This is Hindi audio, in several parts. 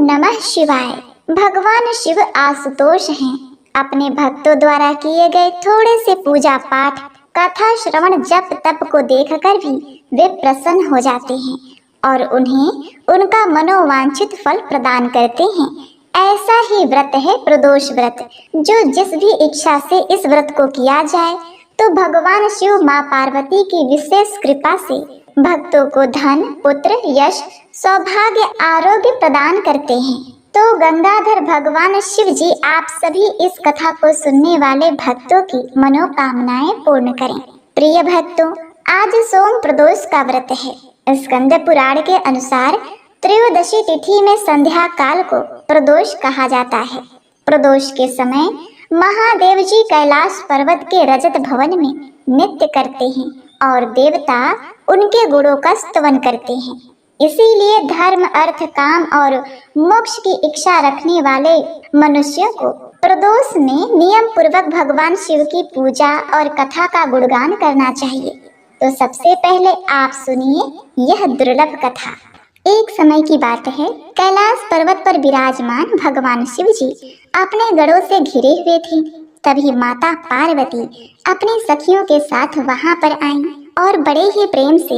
नमः शिवाय। भगवान शिव आशुतोष हैं। अपने भक्तों द्वारा किए गए थोड़े से पूजा पाठ, कथा श्रवण, जप तप को देखकर भी वे प्रसन्न हो जाते हैं और उन्हें उनका मनोवांछित फल प्रदान करते हैं। ऐसा ही व्रत है प्रदोष व्रत, जो जिस भी इच्छा से इस व्रत को किया जाए तो भगवान शिव माँ पार्वती की विशेष कृपा से भक्तों को धन, पुत्र, यश, सौभाग्य, आरोग्य प्रदान करते हैं। तो गंगाधर भगवान शिव जी आप सभी इस कथा को सुनने वाले भक्तों की मनोकामनाएं पूर्ण करें। प्रिय भक्तों, आज सोम प्रदोष का व्रत है। स्कंद पुराण के अनुसार त्रयोदशी तिथि में संध्या काल को प्रदोष कहा जाता है। प्रदोष के समय महादेव जी कैलाश पर्वत के रजत भवन में नृत्य करते हैं और देवता उनके गुणों का स्तवन करते हैं। इसीलिए धर्म, अर्थ, काम और मोक्ष की इच्छा रखने वाले मनुष्यों को प्रदोष में नियम पूर्वक भगवान शिव की पूजा और कथा का गुणगान करना चाहिए। तो सबसे पहले आप सुनिए यह दुर्लभ कथा। एक समय की बात है, कैलाश पर्वत पर विराजमान भगवान शिव जी अपने गढ़ों से घिरे हुए थे। तभी माता पार्वती अपनी सखियों के साथ वहां पर आईं और बड़े ही प्रेम से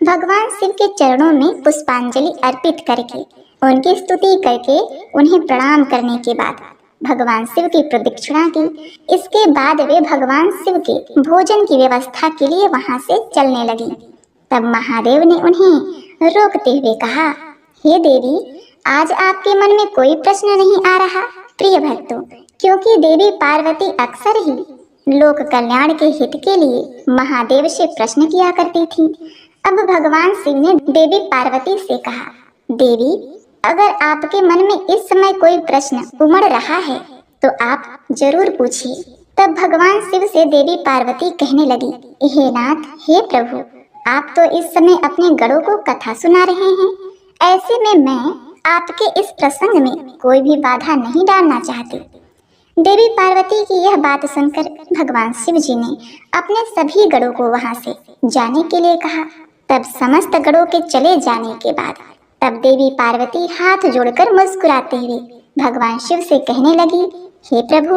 भगवान शिव के चरणों में पुष्पांजलि अर्पित करके उनकी स्तुति करके उन्हें प्रणाम करने के बाद भगवान शिव की प्रदक्षिणा की। इसके बाद वे भगवान शिव के भोजन की व्यवस्था के लिए वहां से चलने लगी। तब महादेव ने उन्हें रोकते हुए कहा, हे देवी, आज आपके मन में कोई प्रश्न नहीं आ रहा। प्रिय भक्तों, क्योंकि देवी पार्वती अक्सर ही लोक कल्याण के हित के लिए महादेव से प्रश्न किया करती थी। अब भगवान शिव ने देवी पार्वती से कहा, देवी, अगर आपके मन में इस समय कोई प्रश्न उमड़ रहा है तो आप जरूर पूछिए। तब भगवान शिव से देवी पार्वती कहने लगी, हे नाथ, हे प्रभु, आप तो इस समय अपने गढ़ों को कथा सुना रहे हैं। ऐसे में मैं आपके इस प्रसंग में कोई भी बाधा नहीं डालना चाहती। देवी पार्वती की यह बात सुनकर भगवान शिव जी ने अपने सभी गढ़ों को वहां से जाने के लिए कहा। तब समस्त गढ़ों के चले जाने के बाद तब देवी पार्वती हाथ जोड़कर मुस्कुराते हुए भगवान शिव से कहने लगी, हे प्रभु,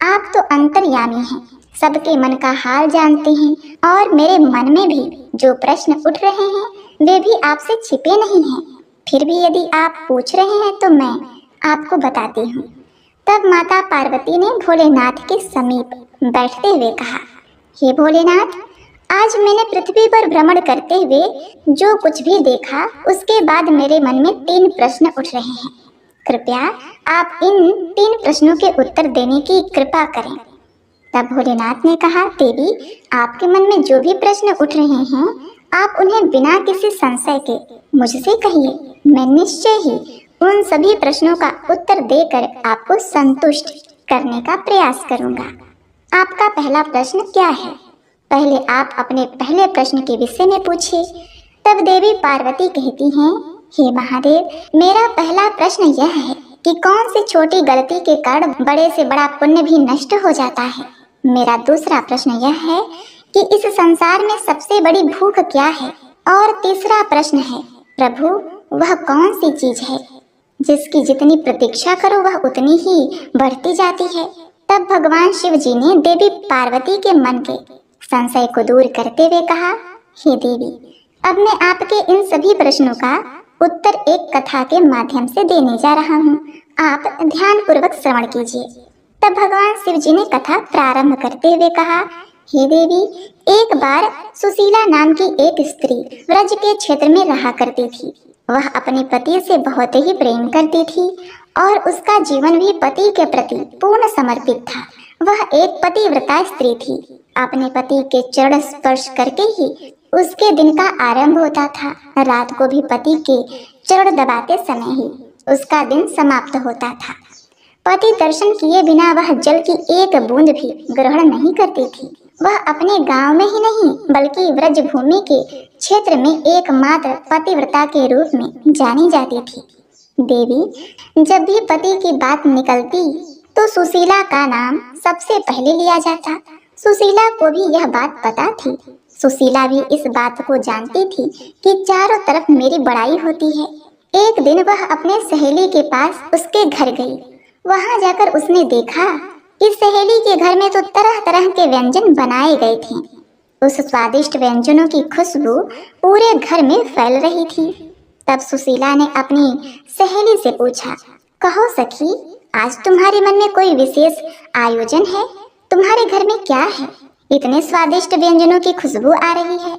आप तो अंतर्यामी हैं, सबके मन का हाल जानते हैं और मेरे मन में भी जो प्रश्न उठ रहे हैं वे भी आपसे छिपे नहीं हैं। फिर भी यदि आप पूछ रहे हैं तो मैं आपको बताती हूँ। तब माता पार्वती ने भोलेनाथ के समीप बैठते हुए कहा, हे भोलेनाथ, आज मैंने पृथ्वी पर भ्रमण करते हुए जो कुछ भी देखा उसके बाद मेरे मन में 3 प्रश्न उठ रहे हैं। कृपया आप इन 3 प्रश्नों के उत्तर देने की कृपा करें। तब भोलेनाथ ने कहा, देवी, आपके मन में जो भी प्रश्न उठ रहे हैं आप उन्हें बिना किसी संशय के मुझसे कहिए। मैं निश्चय ही उन सभी प्रश्नों का उत्तर देकर आपको संतुष्ट करने का प्रयास करूंगा। आपका पहला प्रश्न क्या है? पहले आप अपने पहले प्रश्न के विषय में पूछिए। तब देवी पार्वती कहती हैं, हे महादेव, मेरा पहला प्रश्न यह है कि कौन सी छोटी गलती के कारण बड़े से बड़ा पुण्य भी नष्ट हो जाता है। मेरा दूसरा प्रश्न यह है कि इस संसार में सबसे बड़ी भूख क्या है। और तीसरा प्रश्न है, प्रभु, वह कौन सी चीज है जिसकी जितनी प्रतीक्षा करो वह उतनी ही बढ़ती जाती है। तब भगवान शिव जी ने देवी पार्वती के मन के संशय को दूर करते हुए कहा, हे देवी, अब मैं आपके इन सभी प्रश्नों का उत्तर एक कथा के माध्यम से देने जा रहा हूँ। आप ध्यान पूर्वक श्रवण कीजिए। तब भगवान शिव जी ने कथा प्रारंभ करते हुए कहा, हे देवी, एक बार सुशीला नाम की एक स्त्री व्रज के क्षेत्र में रहा करती थी। वह अपने पति से बहुत ही प्रेम करती थी और उसका जीवन भी पति के प्रति पूर्ण समर्पित था। वह एक पतिव्रता स्त्री थी। अपने पति के चरण स्पर्श करके ही उसके दिन का आरंभ होता था। रात को भी पति के चरण दबाते समय ही उसका दिन समाप्त होता था। पति दर्शन किए बिना वह जल की एक बूंद भी ग्रहण नहीं करती थी। वह अपने गांव में ही नहीं बल्कि व्रज भूमि के क्षेत्र में एकमात्र पतिव्रता के रूप में जानी जाती थी। देवी, जब भी पति की बात निकलती तो सुशीला का नाम सबसे पहले लिया जाता। सुशीला को भी यह बात पता थी। सुशीला भी इस बात को जानती थी कि चारों तरफ मेरी बड़ाई होती है, एक दिन वह अपने सहेली के पास उसके घर गई। वहां जाकर उसने देखा कि सहेली के घर में तो तरह तरह के व्यंजन बनाए गए थे। उस स्वादिष्ट व्यंजनों की खुशबू पूरे घर में फैल रही थी। तब सुशीला ने अपनी सहेली से पूछा, कहो सखी, आज तुम्हारे मन में कोई विशेष आयोजन है? तुम्हारे घर में क्या है? इतने स्वादिष्ट व्यंजनों की खुशबू आ रही है।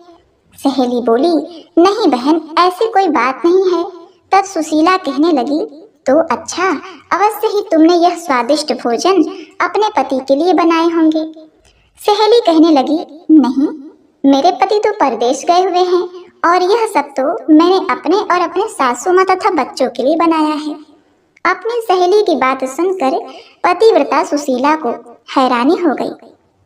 सहेली बोली, नहीं बहन, ऐसी कोई बात नहीं है। तब सुशीला कहने लगी, तो अच्छा, अवश्य ही तुमने यह स्वादिष्ट भोजन अपने पति के लिए बनाए होंगे। सहेली कहने लगी, नहीं, मेरे पति तो परदेश गए हुए हैं और यह सब तो मैंने अपने और अपने सासू माँ तथा बच्चों के लिए बनाया है। अपनी सहेली की बात सुनकर पतिव्रता सुशीला को हैरानी हो गई।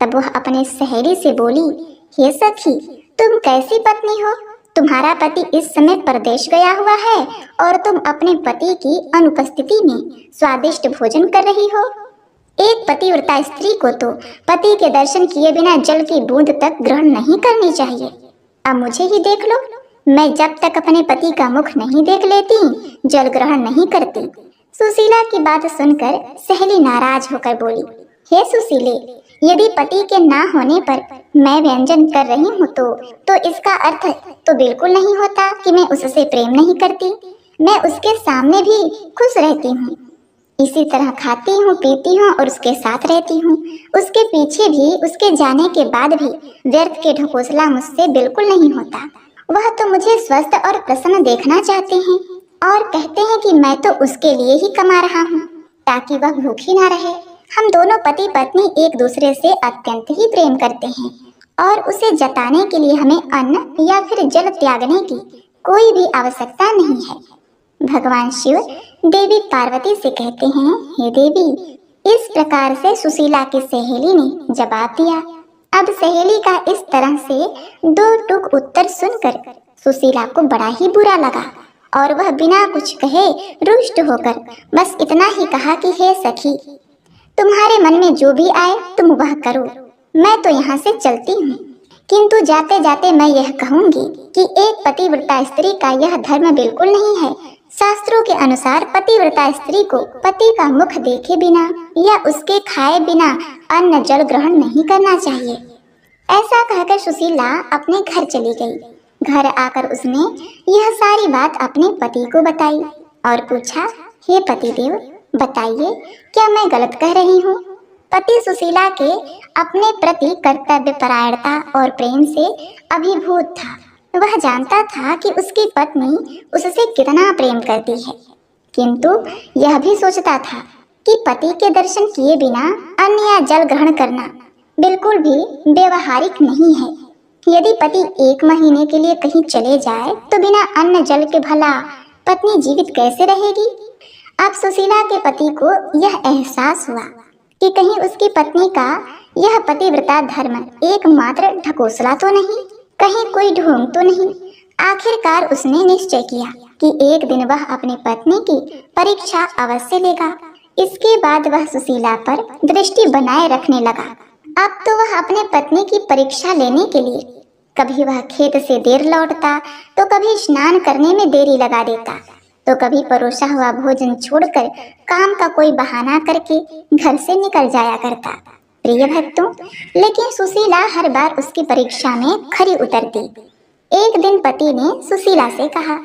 तब वह अपने सहेली से बोली, हे सखी, तुम कैसी पत्नी हो? तुम्हारा पति इस समय परदेश गया हुआ है और तुम अपने पति की अनुपस्थिति में स्वादिष्ट भोजन कर रही हो। एक पतिव्रता स्त्री को तो पति के दर्शन किए बिना जल की बूंद तक ग्रहण नहीं करनी चाहिए। अब मुझे ही देख लो, मैं जब तक अपने पति का मुख नहीं देख लेती जल ग्रहण नहीं करती। सुशीला की बात सुनकर सहेली नाराज होकर बोली, हे सुशीले, यदि पति के ना होने पर मैं व्यंजन कर रही हूँ तो इसका अर्थ तो बिल्कुल नहीं होता कि मैं उससे प्रेम नहीं करती। मैं उसके सामने भी खुश रहती हूँ, इसी तरह खाती हूँ, पीती हूँ और उसके साथ रहती हूँ। उसके पीछे भी, उसके जाने के बाद भी व्यर्थ के ढकोसला मुझसे बिल्कुल नहीं होता। वह तो मुझे स्वस्थ और प्रसन्न देखना चाहते हैं और कहते हैं कि मैं तो उसके लिए ही कमा रहा हूँ ताकि वह भूखी ना रहे। हम दोनों पति पत्नी एक दूसरे से अत्यंत ही प्रेम करते हैं और उसे जताने के लिए हमें अन्न या फिर जल त्यागने की कोई भी आवश्यकता नहीं है। भगवान शिव देवी पार्वती से कहते हैं, हे देवी, इस प्रकार से सुशीला की सहेली ने जवाब दिया। अब सहेली का इस तरह से दो टूक उत्तर सुनकर सुशीला को बड़ा ही बुरा लगा और वह बिना कुछ कहे रुष्ट होकर बस इतना ही कहा कि हे सखी, तुम्हारे मन में जो भी आए तुम वह करो, मैं तो यहाँ से चलती हूँ। किंतु जाते जाते मैं यह कहूँगी कि एक पतिव्रता स्त्री का यह धर्म बिल्कुल नहीं है। शास्त्रों के अनुसार पतिव्रता स्त्री को पति का मुख देखे बिना या उसके खाए बिना अन्न जल ग्रहण नहीं करना चाहिए। ऐसा कहकर सुशीला अपने घर चली गई। घर आकर उसने यह सारी बात अपने पति को बताई और पूछा, हे पतिदेव, बताइए, क्या मैं गलत कह रही हूँ? पति सुशीला के अपने प्रति कर्तव्य परायणता और प्रेम से अभिभूत था। वह जानता था कि उसकी पत्नी उससे कितना प्रेम करती है, किंतु यह भी सोचता था कि पति के दर्शन किए बिना अन्न या जल ग्रहण करना बिल्कुल भी व्यवहारिक नहीं है। यदि पति 1 महीने के लिए कहीं चले जाए तो बिना अन्न जल के भला पत्नी जीवित कैसे रहेगी? अब सुशीला के पति को यह एहसास हुआ कि कहीं उसकी पत्नी का यह पतिव्रता धर्म एकमात्र ढकोसला तो नहीं, कहीं कोई ढोंग तो नहीं। आखिरकार उसने निश्चय किया कि एक दिन वह अपनी पत्नी की परीक्षा अवश्य लेगा। इसके बाद वह सुशीला पर दृष्टि बनाए रखने लगा। अब तो वह अपने पत्नी की परीक्षा लेने के लिए कभी वह खेत से देर लौटता तो कभी स्नान करने में देरी लगा देता, तो कभी परोसा हुआ भोजन छोड़कर काम का कोई बहाना करके घर से निकल जाया करता। प्रिय भक्तों, लेकिन सुशीला हर बार उसकी परीक्षा में खरी उतरती। एक दिन पति ने सुशीला से कहा,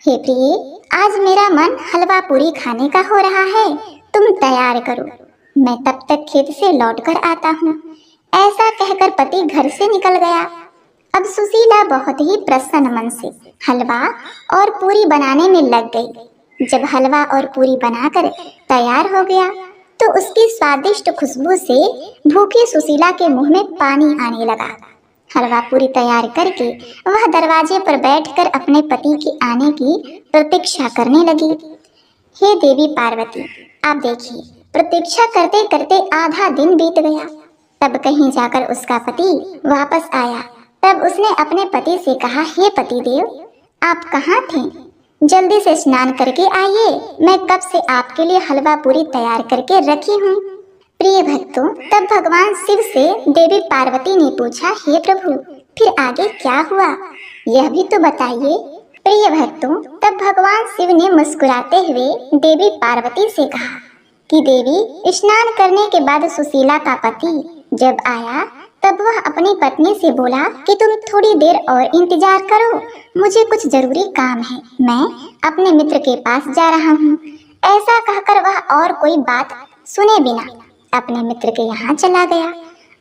हे प्रिय, आज मेरा मन हलवा पूरी खाने का हो रहा है, तुम तैयार करो, मैं तब तक खेत से लौटकर आता हूँ। ऐसा कहकर पति घर से निकल गया। अब सुशीला बहुत ही प्रसन्न मन से हलवा और पूरी बनाने में लग गई। जब हलवा और पूरी बनाकर तैयार हो गया तो उसकी स्वादिष्ट खुशबू से भूखी सुशीला के मुंह में पानी आने लगा। हलवा पूरी तैयार करके वह दरवाजे पर बैठकर अपने पति के आने की प्रतीक्षा करने लगी। हे देवी पार्वती, आप देखिए, प्रतीक्षा करते करते आधा दिन बीत गया। तब कहीं जाकर उसका पति वापस आया। तब उसने अपने पति से कहा, हे पतिदेव, आप कहाँ थे? जल्दी से स्नान करके आइए, मैं कब से आपके लिए हलवा पूरी तैयार करके रखी हूँ। प्रिय भक्तों, तब भगवान शिव से देवी पार्वती ने पूछा, हे प्रभु, फिर आगे क्या हुआ, यह भी तो बताइए। प्रिय भक्तों, तब भगवान शिव ने मुस्कुराते हुए देवी पार्वती से कहा कि देवी, स्नान करने के बाद सुशीला का पति जब आया तब वह अपनी पत्नी से बोला कि तुम थोड़ी देर और इंतजार करो, मुझे कुछ जरूरी काम है, मैं अपने मित्र के पास जा रहा हूँ। ऐसा कहकर वह और कोई बात सुने बिना अपने मित्र के यहाँ चला गया।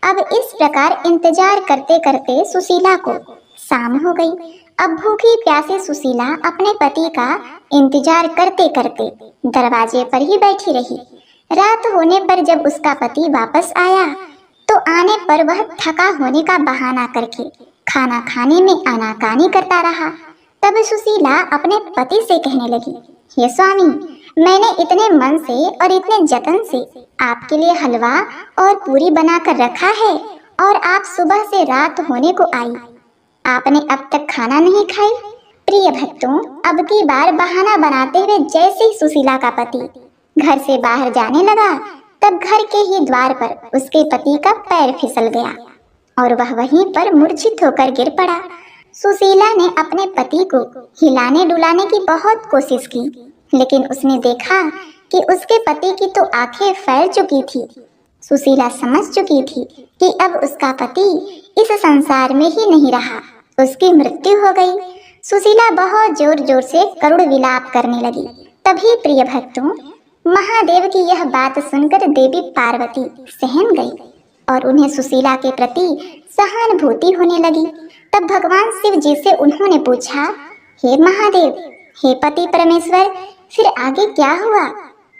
अब इस प्रकार इंतजार करते करते सुशीला को शाम हो गई। अब भूखी प्यासी सुशीला अपने पति का इंतजार करते करते दरवाजे पर ही बैठी रही। रात होने पर जब उसका पति वापस आया तो आने पर वह थका होने का बहाना करके खाना खाने में आनाकानी करता रहा। तब सुशीला अपने पति से कहने लगी, हे स्वामी, मैंने इतने मन से और इतने जतन से आपके लिए हलवा और पूरी बनाकर रखा है और आप सुबह से रात होने को आई, आपने अब तक खाना नहीं खाई। प्रिय भक्तों, अब की बार बहाना बनाते हुए जैसे ही सुशीला का पति घर से बाहर जाने लगा तब घर के ही द्वार पर उसके पति का पैर फिसल गया और वह वहीं पर मूर्छित होकर गिर पड़ा। सुशीला ने अपने पति को हिलाने डुलाने की बहुत कोशिश की, लेकिन उसने देखा कि उसके पति की तो आंखें फैल चुकी थी। सुशीला समझ चुकी थी कि अब उसका पति इस संसार में ही नहीं रहा, उसकी मृत्यु हो गई। सुशीला बहुत जोर जोर से करुण विलाप करने लगी। तभी प्रिय भक्तों, महादेव की यह बात सुनकर देवी पार्वती सहम गई और उन्हें सुशीला के प्रति सहानुभूति होने लगी। तब भगवान शिव जी से उन्होंने पूछा, हे महादेव, हे पति परमेश्वर, फिर आगे क्या हुआ?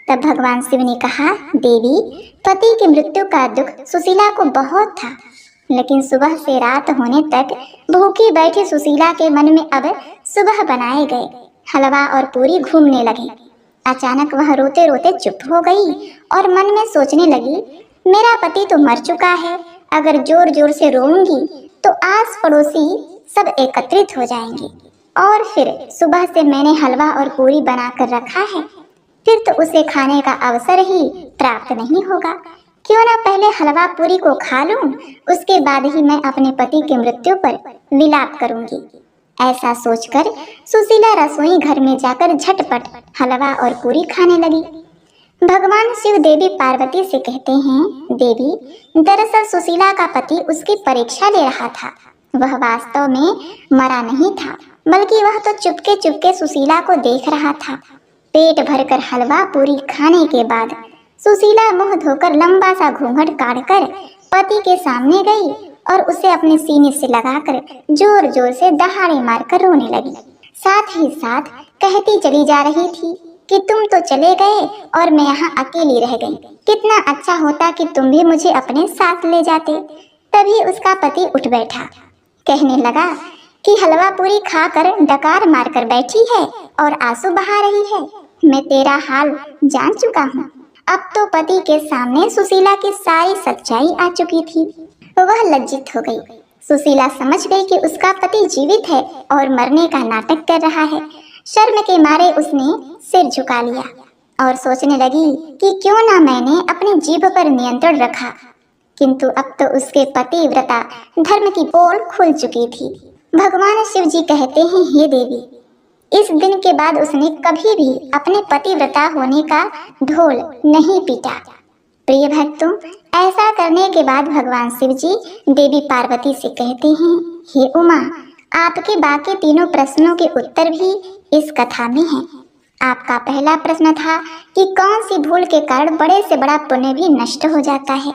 तब भगवान शिव ने कहा, देवी, पति की मृत्यु का दुख सुशीला को बहुत था, लेकिन सुबह से रात होने तक भूखी बैठी सुशीला के मन में अब सुबह बनाए गए हलवा और पूरी घूमने लगे। अचानक वह रोते रोते चुप हो गई और मन में सोचने लगी, मेरा पति तो मर चुका है, अगर जोर जोर से रोऊंगी तो आस पड़ोसी सब एकत्रित हो जाएंगे और फिर सुबह से मैंने हलवा और पूरी बनाकर रखा है, फिर तो उसे खाने का अवसर ही प्राप्त नहीं होगा। क्यों ना पहले हलवा पूरी को खा लूं, उसके बाद ही मैं अपने पति की मृत्यु पर विलाप करूंगी। ऐसा सोचकर सुशीला रसोई घर में जाकर झटपट हलवा और पूरी खाने लगी। भगवान शिव देवी पार्वती से कहते हैं, देवी, दरअसल सुशीला का पति उसकी परीक्षा ले रहा था। वह वास्तव में मरा नहीं था, बल्कि वह तो चुपके चुपके सुशीला को देख रहा था। पेट भरकर हलवा पूरी खाने के बाद सुशीला मुंह धोकर लंबा सा घूंघट काटकर पति के सामने गई और उसे अपने सीने से लगाकर जोर जोर से दहाड़े मारकर रोने लगी। साथ ही साथ कहती चली जा रही थी कि तुम तो चले गए और मैं यहाँ अकेली रह गई, कितना अच्छा होता कि तुम भी मुझे अपने साथ ले जाते। तभी उसका पति उठ बैठा, कहने लगा कि हलवा पूरी खाकर डकार मारकर बैठी है और आंसू बहा रही है, मैं तेरा हाल जान चुका हूँ। अब तो पति के सामने सुशीला की सारी सच्चाई आ चुकी थी। वह लज्जित हो गई। सुशीला समझ गई कि उसका पति जीवित है और मरने का नाटक कर रहा है। शर्म के मारे उसने सिर झुका लिया और सोचने लगी कि क्यों ना मैंने अपनी जीभ पर नियंत्रण रखा, किंतु अब तो उसके पतिव्रता धर्म की पोल खुल चुकी थी। भगवान शिव जी कहते हैं, हे देवी, इस दिन के बाद उसने कभी भी अपने पतिव्रता होने का ढोल नहीं पीटा। प्रिय भक्तों, ऐसा करने के बाद भगवान शिव जी देवी पार्वती से कहते हैं, हे उमा, आपके बाकी तीनों प्रश्नों के उत्तर भी इस कथा में हैं। आपका पहला प्रश्न था कि कौन सी भूल के कारण बड़े से बड़ा पुण्य भी नष्ट हो जाता है,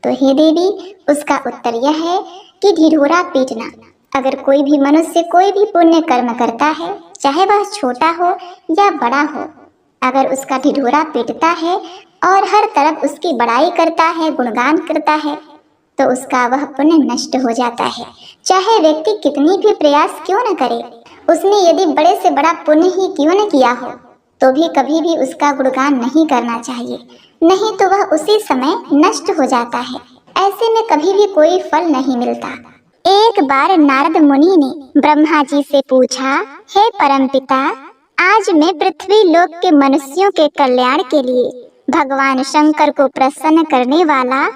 तो हे देवी, उसका उत्तर यह है कि ढिढोरा पीटना। अगर कोई भी मनुष्य कोई भी पुण्य कर्म करता है, चाहे वह छोटा हो या बड़ा हो, अगर उसका ढिढोरा पीटता है और हर तरफ उसकी बड़ाई करता है, गुणगान करता है, तो उसका वह पुण्य नष्ट हो जाता है। चाहे व्यक्ति कितनी भी प्रयास क्यों न करे, उसने यदि बड़े से बड़ा पुण्य ही क्यों न किया हो, तो भी कभी भी उसका गुणगान नहीं करना चाहिए, नहीं तो वह उसी समय नष्ट हो जाता है। ऐसे में कभी भी कोई फल नहीं मिलता। एक बार नारद मुनि ने ब्रह्मा जी से पूछा, हे परमपिता, आज मैं पृथ्वी लोक के मनुष्यों के कल्याण के लिए भगवान शंकर को प्रसन्न करने वाला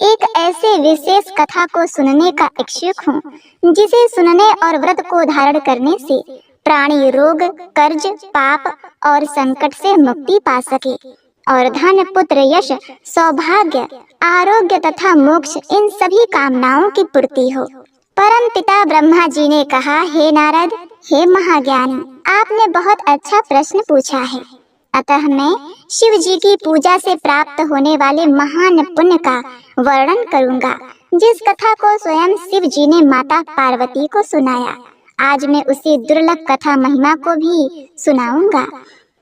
एक ऐसे विशेष कथा को सुनने का इच्छुक हूँ, जिसे सुनने और व्रत को धारण करने से प्राणी रोग, कर्ज, पाप और संकट से मुक्ति पा सके और धन, पुत्र, यश, सौभाग्य, आरोग्य तथा मोक्ष इन सभी कामनाओं की पूर्ति हो। परम पिता ब्रह्मा जी ने कहा, हे नारद, हे महाज्ञानी, आपने बहुत अच्छा प्रश्न पूछा है। अतः मैं शिव जी की पूजा से प्राप्त होने वाले महान पुण्य का वर्णन करूंगा, जिस कथा को स्वयं शिव जी ने माता पार्वती को सुनाया। आज मैं उसी दुर्लभ कथा महिमा को भी सुनाऊंगा।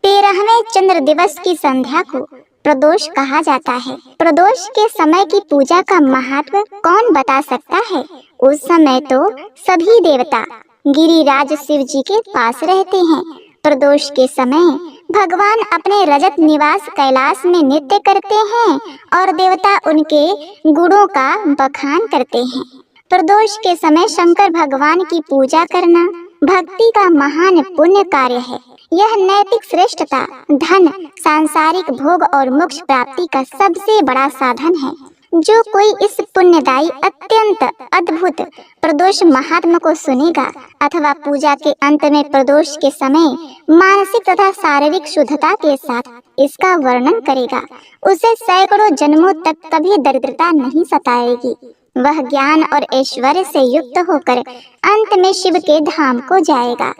13वें चंद्र दिवस की संध्या को प्रदोष कहा जाता है। प्रदोष के समय की पूजा का महत्व कौन बता सकता है? उस समय तो सभी देवता गिरिराज शिव जी के पास रहते हैं। प्रदोष के समय भगवान अपने रजत निवास कैलाश में नृत्य करते हैं और देवता उनके गुणों का बखान करते हैं। प्रदोष के समय शंकर भगवान की पूजा करना भक्ति का महान पुण्य कार्य है। यह नैतिक श्रेष्ठता, धन, सांसारिक भोग और मोक्ष प्राप्ति का सबसे बड़ा साधन है। जो कोई इस पुण्यदायी अत्यंत अद्भुत प्रदोष महात्म को सुनेगा अथवा पूजा के अंत में प्रदोष के समय मानसिक तथा शारीरिक शुद्धता के साथ इसका वर्णन करेगा, उसे सैकड़ों जन्मों तक कभी दरिद्रता नहीं सताएगी। वह ज्ञान और ऐश्वर्य से युक्त होकर अंत में शिव के धाम को जाएगा।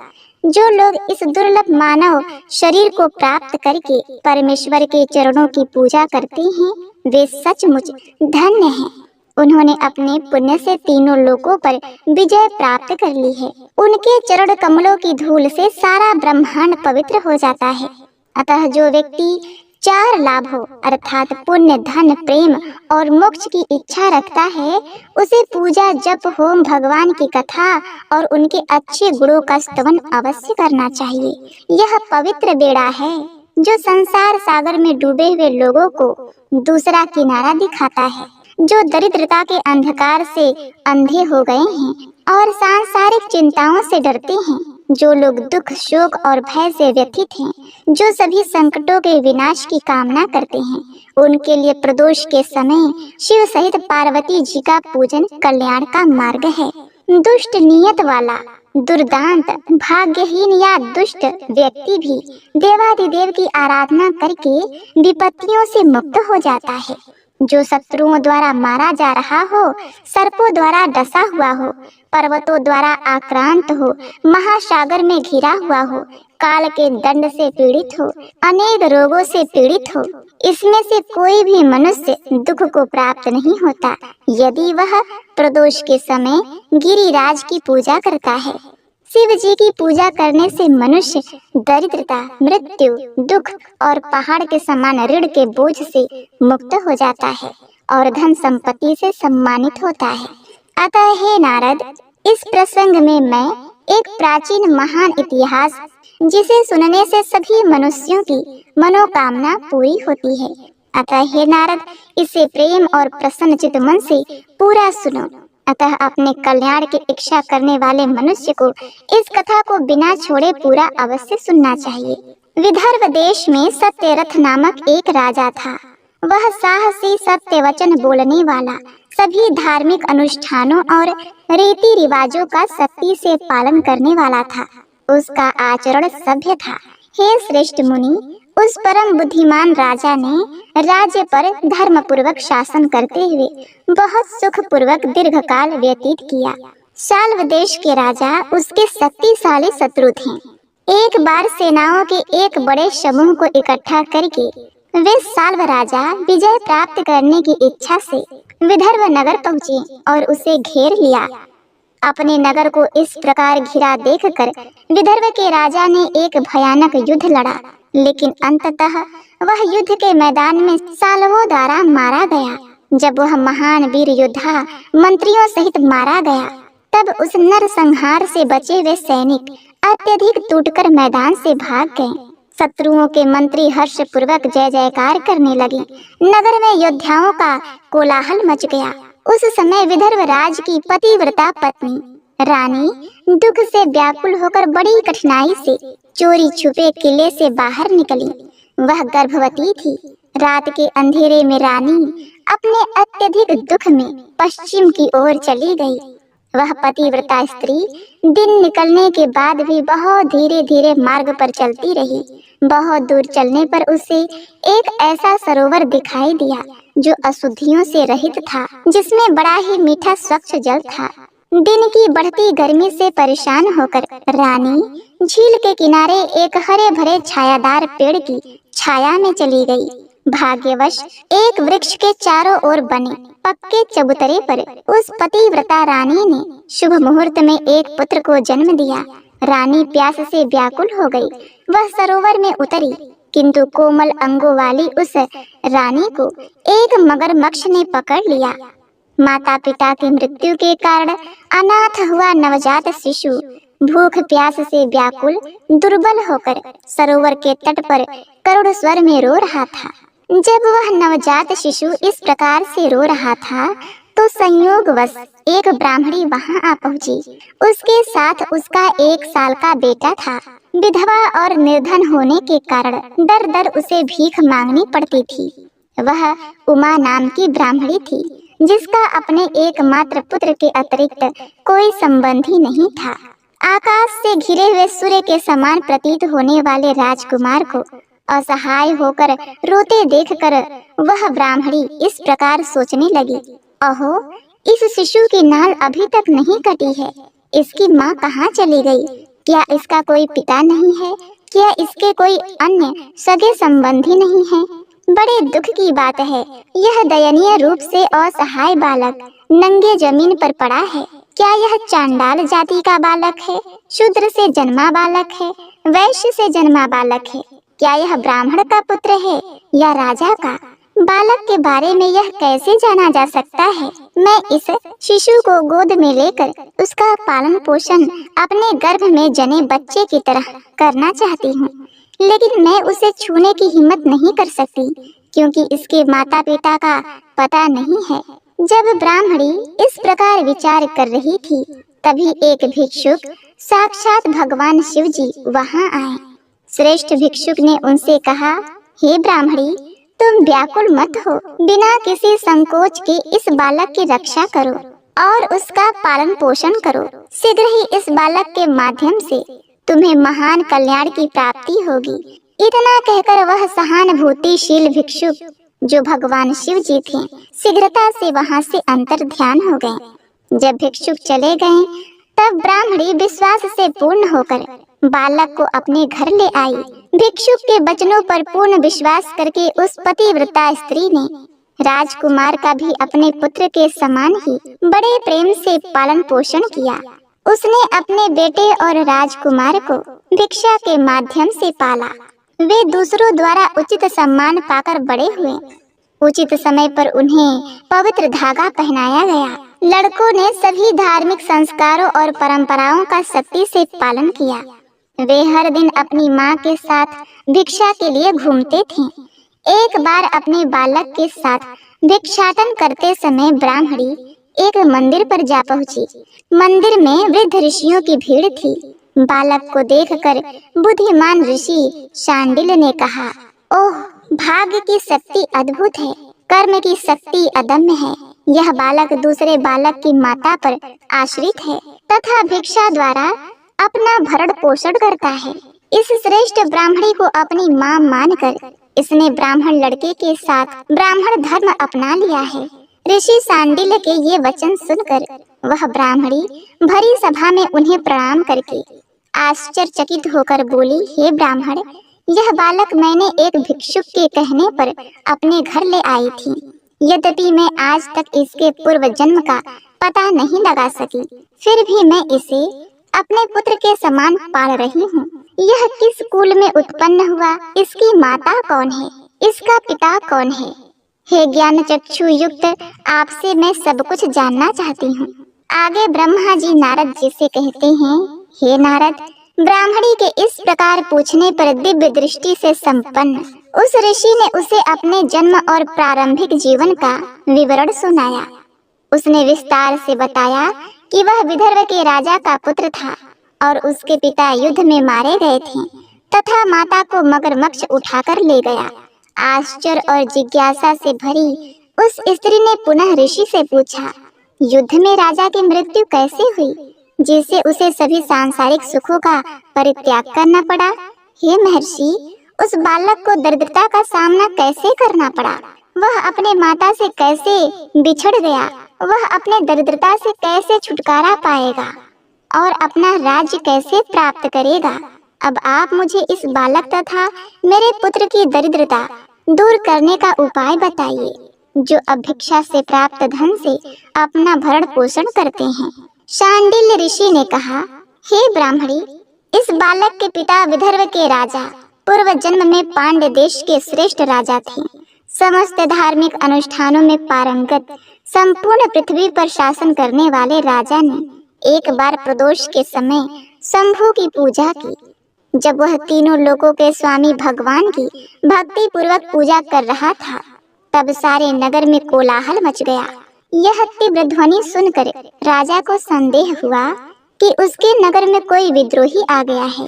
जो लोग इस दुर्लभ मानव शरीर को प्राप्त करके परमेश्वर के चरणों की पूजा करते हैं, वे सचमुच धन्य हैं। उन्होंने अपने पुण्य से तीनों लोकों पर विजय प्राप्त कर ली है। उनके चरण कमलों की धूल से सारा ब्रह्मांड पवित्र हो जाता है। अतः जो व्यक्ति 4 लाभों अर्थात पुण्य, धन, प्रेम और मोक्ष की इच्छा रखता है, उसे पूजा, जप, होम, भगवान की कथा और उनके अच्छे गुणों का स्तवन अवश्य करना चाहिए। यह पवित्र बेड़ा है जो संसार सागर में डूबे हुए लोगों को दूसरा किनारा दिखाता है। जो दरिद्रता के अंधकार से अंधे हो गए हैं और सांसारिक चिंताओं से डरते हैं, जो लोग दुख, शोक और भय से व्यथित हैं, जो सभी संकटों के विनाश की कामना करते हैं, उनके लिए प्रदोष के समय शिव सहित पार्वती जी का पूजन कल्याण का मार्ग है। दुष्ट नियत वाला, दुर्दांत, भाग्यहीन या दुष्ट व्यक्ति भी देवाधिदेव की आराधना करके विपत्तियों से मुक्त हो जाता है। जो शत्रुओं द्वारा मारा जा रहा हो, सर्पों द्वारा डसा हुआ हो, पर्वतों द्वारा आक्रांत हो, महासागर में घिरा हुआ हो, काल के दंड से पीड़ित हो, अनेक रोगों से पीड़ित हो, इसमें से कोई भी मनुष्य दुख को प्राप्त नहीं होता यदि वह प्रदोष के समय गिरिराज की पूजा करता है। शिव जी की पूजा करने से मनुष्य दरिद्रता, मृत्यु, दुख और पहाड़ के समान ऋण के बोझ से मुक्त हो जाता है और धन संपत्ति से सम्मानित होता है। अतः हे नारद, इस प्रसंग में मैं एक प्राचीन महान इतिहास जिसे सुनने से सभी मनुष्यों की मनोकामना पूरी होती है। अतः हे नारद, इसे प्रेम और प्रसन्न चित्त मन से पूरा सुनो। अतः अपने कल्याण की इच्छा करने वाले मनुष्य को इस कथा को बिना छोड़े पूरा अवश्य सुनना चाहिए। विदर्भ देश में सत्यरथ नामक एक राजा था। वह साहसी, सत्य वचन बोलने वाला, सभी धार्मिक अनुष्ठानों और रीति रिवाजों का सख्ती से पालन करने वाला था। उसका आचरण सभ्य था। हे श्रेष्ठ मुनि, उस परम बुद्धिमान राजा ने राज्य पर धर्म पूर्वक शासन करते हुए बहुत सुख पूर्वक दीर्घकाल व्यतीत किया। शाल्व देश के राजा उसके शक्तिशाली शत्रु थे। एक बार सेनाओं के एक बड़े समूह को इकट्ठा करके वे शाल्व राजा विजय प्राप्त करने की इच्छा से विदर्भ नगर पहुँचे और उसे घेर लिया। अपने नगर को इस प्रकार घिरा देखकर विदर्भ के राजा ने एक भयानक युद्ध लड़ा, लेकिन अंततः वह युद्ध के मैदान में सालवों द्वारा मारा गया। जब वह महान वीर योद्धा मंत्रियों सहित मारा गया, तब उस नरसंहार से बचे हुए सैनिक अत्यधिक टूटकर मैदान से भाग गए। शत्रुओं के मंत्री हर्ष पूर्वक जय जयकार करने लगे। नगर में योद्धाओं का कोलाहल मच गया। उस समय विदर्भ राज की पतिव्रता पत्नी रानी दुख से व्याकुल होकर बड़ी कठिनाई से चोरी छुपे किले से बाहर निकली। वह गर्भवती थी। रात के अंधेरे में रानी अपने अत्यधिक दुख में पश्चिम की ओर चली गई। वह पतिव्रता स्त्री दिन निकलने के बाद भी बहुत धीरे धीरे मार्ग पर चलती रही। बहुत दूर चलने पर उसे एक ऐसा सरोवर दिखाई दिया जो अशुद्धियों से रहित था, जिसमें बड़ा ही मीठा स्वच्छ जल था। दिन की बढ़ती गर्मी से परेशान होकर रानी झील के किनारे एक हरे भरे छायादार पेड़ की छाया में चली गई। भाग्यवश एक वृक्ष के चारों ओर बने पक्के चबूतरे पर उस पतिव्रता रानी ने शुभ मुहूर्त में एक पुत्र को जन्म दिया। रानी प्यास से व्याकुल हो गई। वह सरोवर में उतरी, किंतु कोमल अंगों वाली उस रानी को एक मगरमच्छ ने पकड़ लिया। माता पिता की मृत्यु के कारण अनाथ हुआ नवजात शिशु भूख प्यास से व्याकुल दुर्बल होकर सरोवर के तट पर करुण स्वर में रो रहा था। जब वह नवजात शिशु इस प्रकार से रो रहा था तो संयोगवश एक ब्राह्मणी वहां आ पहुंची। उसके साथ उसका 1 साल का बेटा था। विधवा और निर्धन होने के कारण दर दर उसे भीख मांगनी पड़ती थी। वह उमा नाम की ब्राह्मणी थी, जिसका अपने एकमात्र पुत्र के अतिरिक्त कोई संबंधी नहीं था। आकाश से घिरे हुए सूर्य के समान प्रतीत होने वाले राजकुमार को असहाय होकर रोते देखकर वह ब्राह्मणी इस प्रकार सोचने लगी, अहो, इस शिशु की नाल अभी तक नहीं कटी है। इसकी माँ कहाँ चली गई? क्या इसका कोई पिता नहीं है? क्या इसके कोई अन्य सगे संबंधी नहीं है? बड़े दुख की बात है। यह दयनीय रूप से असहाय बालक नंगे जमीन पर पड़ा है। क्या यह चांडाल जाति का बालक है? शूद्र से जन्मा बालक है? वैश्य से जन्मा बालक है? क्या यह ब्राह्मण का पुत्र है या राजा का? बालक के बारे में यह कैसे जाना जा सकता है? मैं इस शिशु को गोद में लेकर उसका पालन पोषण अपने गर्भ में जने बच्चे की तरह करना चाहती हूँ, लेकिन मैं उसे छूने की हिम्मत नहीं कर सकती, क्योंकि इसके माता पिता का पता नहीं है। जब ब्राह्मणी इस प्रकार विचार कर रही थी, तभी एक भिक्षुक साक्षात भगवान शिव जी वहाँ आए। श्रेष्ठ भिक्षुक ने उनसे कहा, हे ब्राह्मणी, तुम व्याकुल मत हो, बिना किसी संकोच के इस बालक की रक्षा करो और उसका पालन पोषण करो। शीघ्र ही इस बालक के माध्यम से तुम्हें महान कल्याण की प्राप्ति होगी। इतना कहकर वह सहानुभूतिशील भिक्षुक, जो भगवान शिव जी थे, शीघ्रता से वहां से अंतर ध्यान हो गए। जब भिक्षुक चले गए, तब ब्राह्मणी विश्वास से पूर्ण होकर बालक को अपने घर ले आई। भिक्षुक के वचनों पर पूर्ण विश्वास करके उस पतिव्रता स्त्री ने राजकुमार का भी अपने पुत्र के समान ही बड़े प्रेम से पालन पोषण किया। उसने अपने बेटे और राजकुमार को भिक्षा के माध्यम से पाला। वे दूसरों द्वारा उचित सम्मान पाकर बड़े हुए। उचित समय पर उन्हें पवित्र धागा पहनाया गया। लड़कों ने सभी धार्मिक संस्कारों और परंपराओं का सख्ती से पालन किया। वे हर दिन अपनी माँ के साथ भिक्षा के लिए घूमते थे। एक बार अपने बालक के साथ भिक्षाटन करते समय ब्राह्मणी एक मंदिर पर जा पहुंची। मंदिर में वृद्ध ऋषियों की भीड़ थी। बालक को देखकर बुद्धिमान ऋषि शांडिल्य ने कहा, ओह, भाग्य की शक्ति अद्भुत है, कर्म की शक्ति अदम्य है। यह बालक दूसरे बालक की माता पर आश्रित है तथा भिक्षा द्वारा अपना भरण पोषण करता है। इस श्रेष्ठ ब्राह्मणी को अपनी माँ मानकर इसने ब्राह्मण लड़के के साथ ब्राह्मण धर्म अपना लिया है। ऋषि शांडिल्य के ये वचन सुनकर वह ब्राह्मणी भरी सभा में उन्हें प्रणाम करके आश्चर्यचकित होकर बोली, हे ब्राह्मण, यह बालक मैंने एक भिक्षुक के कहने पर अपने घर ले आई थी। यद्यपि मैं आज तक इसके पूर्व जन्म का पता नहीं लगा सकी, फिर भी मैं इसे अपने पुत्र के समान पाल रही हूँ। यह किस कुल में उत्पन्न हुआ? इसकी माता कौन है? इसका पिता कौन है? हे ज्ञान चक्षु युक्त, आपसे मैं सब कुछ जानना चाहती हूँ। आगे ब्रह्मा जी नारद जी से कहते हैं, हे नारद, ब्राह्मणी के इस प्रकार पूछने पर दिव्य दृष्टि से संपन्न उस ऋषि ने उसे अपने जन्म और प्रारंभिक जीवन का विवरण सुनाया। उसने विस्तार से बताया कि वह विदर्भ के राजा का पुत्र था और उसके पिता युद्ध में मारे गए थे तथा माता को मगरमच्छ उठाकर ले गया। आश्चर्य और जिज्ञासा से भरी उस स्त्री ने पुनः ऋषि से पूछा, युद्ध में राजा की मृत्यु कैसे हुई, जिससे उसे सभी सांसारिक सुखों का परित्याग करना पड़ा? हे महर्षि, उस बालक को दरिद्रता का सामना कैसे करना पड़ा? वह अपने माता से कैसे बिछड़ गया? वह अपने दरिद्रता से कैसे छुटकारा पाएगा और अपना राज्य कैसे प्राप्त करेगा? अब आप मुझे इस बालक तथा मेरे पुत्र की दरिद्रता दूर करने का उपाय बताइए, जो अभिक्षा से प्राप्त धन से अपना भरण पोषण करते हैं। शांडिल्य ऋषि ने कहा, हे ब्राह्मणी, इस बालक के पिता विदर्भ के राजा पूर्व जन्म में पांड्य देश के श्रेष्ठ राजा थे। समस्त धार्मिक अनुष्ठानों में पारंगत, संपूर्ण पृथ्वी पर शासन करने वाले राजा ने एक बार प्रदोष के समय शंभु की पूजा की। जब वह तीनों लोकों के स्वामी भगवान की भक्ति पूर्वक पूजा कर रहा था, तब सारे नगर में कोलाहल मच गया। यह तीव्र ध्वनि सुनकर राजा को संदेह हुआ कि उसके नगर में कोई विद्रोही आ गया है।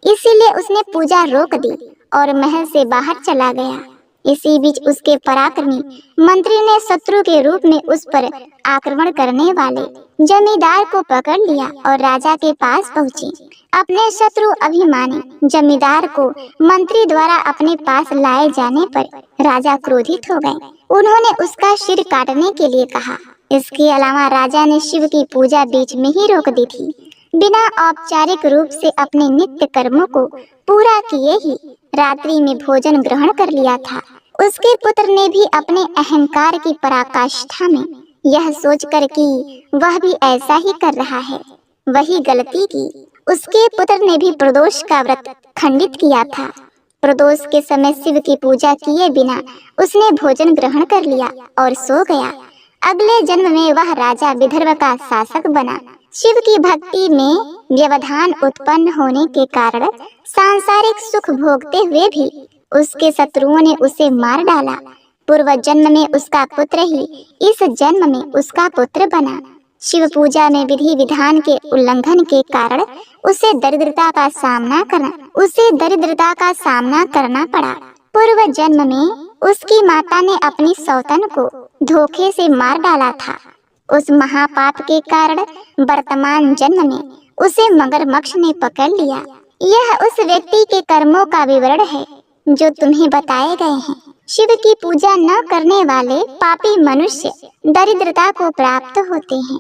इसीलिए उसने पूजा रोक दी और महल से बाहर चला गया। इसी बीच उसके पराक्रमी मंत्री ने शत्रु के रूप में उस पर आक्रमण करने वाले जमींदार को पकड़ लिया और राजा के पास पहुंचे। अपने शत्रु अभिमानी जमींदार को मंत्री द्वारा अपने पास लाए जाने पर राजा क्रोधित हो गए। उन्होंने उसका सिर काटने के लिए कहा। इसके अलावा राजा ने शिव की पूजा बीच में ही रोक दी थी। बिना औपचारिक रूप से अपने नित्य कर्मों को पूरा किए ही रात्रि में भोजन ग्रहण कर लिया था। उसके पुत्र ने भी अपने अहंकार की पराकाष्ठा में यह सोचकर कि वह भी ऐसा ही कर रहा है, वही गलती की। उसके पुत्र ने भी प्रदोष का व्रत खंडित किया था। प्रदोष के समय शिव की पूजा किए बिना उसने भोजन ग्रहण कर लिया और सो गया। अगले जन्म में वह राजा विदर्भ का शासक बना। शिव की भक्ति में व्यवधान उत्पन्न होने के कारण सांसारिक सुख भोगते हुए भी उसके शत्रुओं ने उसे मार डाला। पूर्व जन्म में उसका पुत्र ही इस जन्म में उसका पुत्र बना। शिव पूजा में विधि विधान के उल्लंघन के कारण उसे दरिद्रता का सामना करना पड़ा। पूर्व जन्म में उसकी माता ने अपनी सौतन को धोखे से मार डाला था। उस महापाप के कारण वर्तमान जन्म में उसे मगरमच्छ ने पकड़ लिया। यह उस व्यक्ति के कर्मों का विवरण है जो तुम्हें बताए गए हैं। शिव की पूजा न करने वाले पापी मनुष्य दरिद्रता को प्राप्त होते हैं।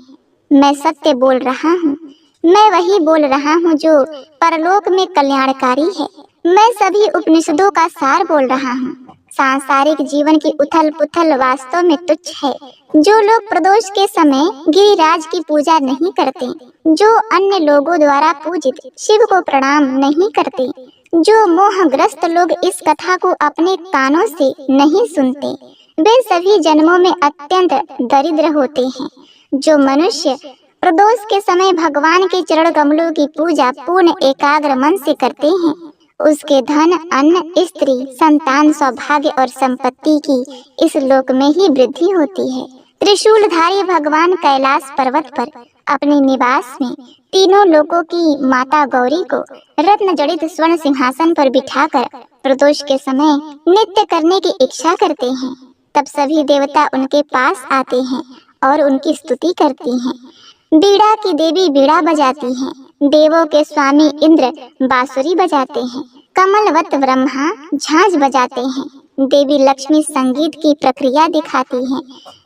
मैं सत्य बोल रहा हूँ। मैं वही बोल रहा हूँ जो परलोक में कल्याणकारी है। मैं सभी उपनिषदों का सार बोल रहा हूँ। सांसारिक जीवन की उथल पुथल वास्तव में तुच्छ है। जो लोग प्रदोष के समय गिरिराज की पूजा नहीं करते, जो अन्य लोगों द्वारा पूजित शिव को प्रणाम नहीं करते, जो मोहग्रस्त लोग इस कथा को अपने कानों से नहीं सुनते, वे सभी जन्मों में अत्यंत दरिद्र होते हैं। जो मनुष्य प्रदोष के समय भगवान के चरण कमलों की पूजा पूर्ण एकाग्र मन से करते हैं, उसके धन, अन्न, स्त्री, संतान, सौभाग्य और संपत्ति की इस लोक में ही वृद्धि होती है। त्रिशूलधारी भगवान कैलाश पर्वत पर अपने निवास में तीनों लोकों की माता गौरी को रत्न जड़ित स्वर्ण सिंहासन पर बिठाकर प्रदोष के समय नृत्य करने की इच्छा करते हैं। तब सभी देवता उनके पास आते हैं और उनकी स्तुति करती हैं। बीड़ा की देवी बीड़ा बजाती हैं। देवों के स्वामी इंद्र बांसुरी बजाते हैं। कमलवत ब्रह्मा झांझ बजाते हैं। देवी लक्ष्मी संगीत की प्रक्रिया दिखाती हैं।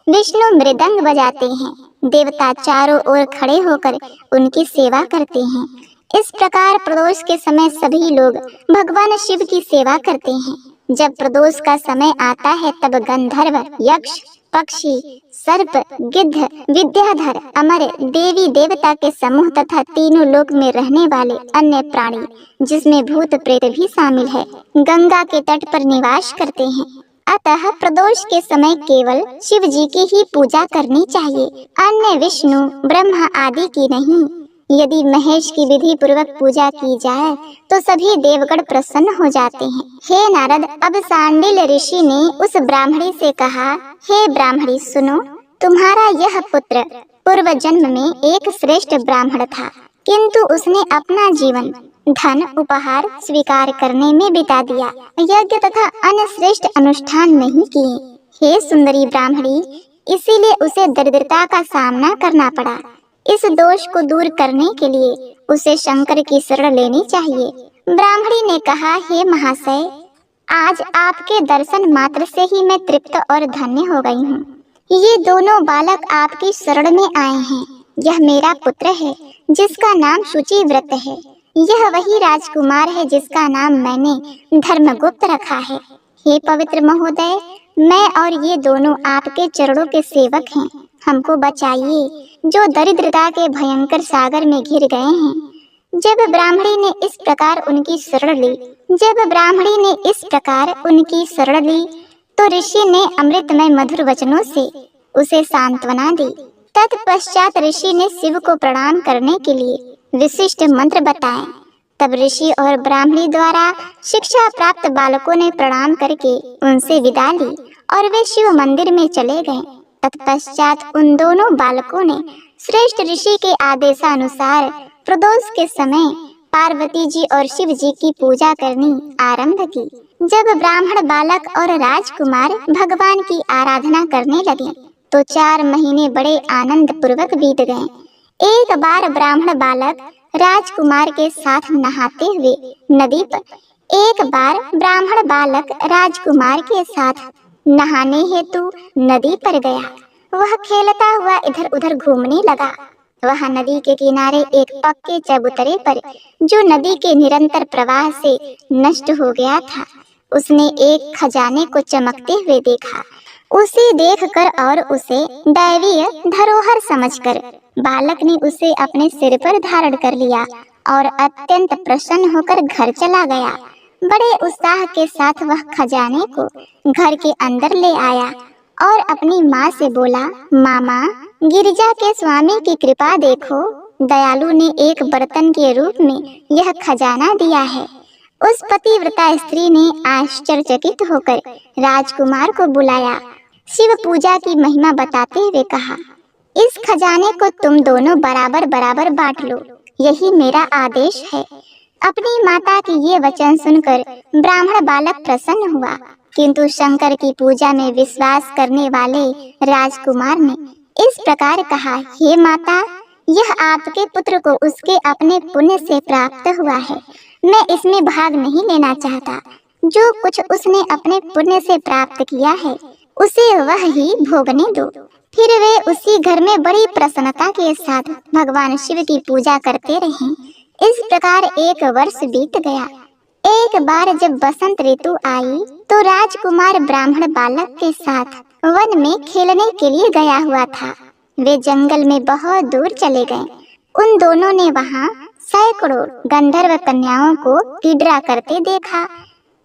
विष्णु मृदंग बजाते हैं। देवता चारों ओर खड़े होकर उनकी सेवा करते हैं। इस प्रकार प्रदोष के समय सभी लोग भगवान शिव की सेवा करते हैं। जब प्रदोष का समय आता है तब गंधर्व, यक्ष, पक्षी, सर्प, गिद्ध, विद्याधर, अमर, देवी देवता के समूह तथा तीनों लोक में रहने वाले अन्य प्राणी, जिसमें भूत प्रेत भी शामिल है, गंगा के तट पर निवास करते हैं। अतः प्रदोष के समय केवल शिव जी की ही पूजा करनी चाहिए, अन्य विष्णु, ब्रह्मा आदि की नहीं। यदि महेश की विधि पूर्वक पूजा की जाए तो सभी देवगण प्रसन्न हो जाते हैं। हे नारद, अब शांडिल्य ऋषि ने उस ब्राह्मणी से कहा, हे ब्राह्मणी सुनो, तुम्हारा यह पुत्र पूर्व जन्म में एक श्रेष्ठ ब्राह्मण था, किंतु उसने अपना जीवन धन उपहार स्वीकार करने में बिता दिया, यज्ञ तथा अन्य श्रेष्ठ अनुष्ठान नहीं किए। हे सुंदरी ब्राह्मणी, इसीलिए उसे दरिद्रता का सामना करना पड़ा। इस दोष को दूर करने के लिए उसे शंकर की शरण लेनी चाहिए। ब्राह्मणी ने कहा, हे महाशय, आज आपके दर्शन मात्र से ही मैं तृप्त और धन्य हो गई हूँ। ये दोनों बालक आपकी शरण में आए हैं। यह मेरा पुत्र है जिसका नाम शुचिव्रत है। यह वही राजकुमार है जिसका नाम मैंने धर्मगुप्त रखा है। हे पवित्र महोदय, मैं और ये दोनों आपके चरणों के सेवक हैं। हमको बचाइए, जो दरिद्रता के भयंकर सागर में घिर गए हैं। जब ब्राह्मणी ने इस प्रकार उनकी शरण ली तो ऋषि ने अमृतमय मधुर वचनों से उसे सांत्वना दी। तत्पश्चात ऋषि ने शिव को प्रणाम करने के लिए विशिष्ट मंत्र बताए। तब ऋषि और ब्राह्मणी द्वारा शिक्षा प्राप्त बालकों ने प्रणाम करके उनसे विदा ली और वे शिव मंदिर में चले गए। तत्पश्चात उन दोनों बालकों ने श्रेष्ठ ऋषि के आदेशानुसार प्रदोष के समय पार्वती जी और शिव जी की पूजा करनी आरंभ की। जब ब्राह्मण बालक और राजकुमार भगवान की आराधना करने लगे तो 4 महीने बड़े आनंद पूर्वक बीत गए। एक बार ब्राह्मण बालक राजकुमार के साथ नहाते हुए नहाने हेतु नदी पर गया। वह खेलता हुआ इधर उधर घूमने लगा। वह नदी के किनारे एक पक्के चबूतरे पर, जो नदी के निरंतर प्रवाह से नष्ट हो गया था, उसने एक खजाने को चमकते हुए देखा। उसे देखकर और उसे दैवीय धरोहर समझकर बालक ने उसे अपने सिर पर धारण कर लिया और अत्यंत प्रसन्न होकर घर चला गया। बड़े उत्साह के साथ वह खजाने को घर के अंदर ले आया और अपनी माँ से बोला, मामा, गिरिजा के स्वामी की कृपा देखो, दयालु ने एक बर्तन के रूप में यह खजाना दिया है। उस पतिव्रता स्त्री ने आश्चर्यचकित होकर राजकुमार को बुलाया। शिव पूजा की महिमा बताते हुए कहा, इस खजाने को तुम दोनों बराबर बराबर बांट लो, यही मेरा आदेश है। अपनी माता की ये वचन सुनकर ब्राह्मण बालक प्रसन्न हुआ, किंतु शंकर की पूजा में विश्वास करने वाले राजकुमार ने इस प्रकार कहा, हे माता, यह आपके पुत्र को उसके अपने पुण्य से प्राप्त हुआ है। मैं इसमें भाग नहीं लेना चाहता। जो कुछ उसने अपने पुण्य से प्राप्त किया है उसे वह ही भोगने दो। फिर वे उसी घर में बड़ी प्रसन्नता के साथ भगवान शिव की पूजा करते रहे। इस प्रकार 1 वर्ष बीत गया। एक बार जब बसंत ऋतु आई तो राजकुमार ब्राह्मण बालक के साथ वन में खेलने के लिए गया हुआ था। वे जंगल में बहुत दूर चले गए। उन दोनों ने वहां सैकड़ों गंधर्व कन्याओं को क्रीड़ा करते देखा।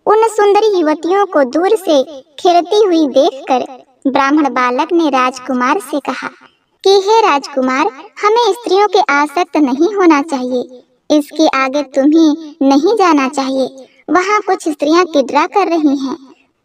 उन सुंदरी युवतियों को दूर से खेलती हुई देखकर ब्राह्मण बालक ने राजकुमार से कहा कि हे राजकुमार, हमें स्त्रियों के आसक्त नहीं होना चाहिए। इसके आगे तुम्हें नहीं जाना चाहिए। वहाँ कुछ स्त्रियां क्रीड़ा कर रही हैं।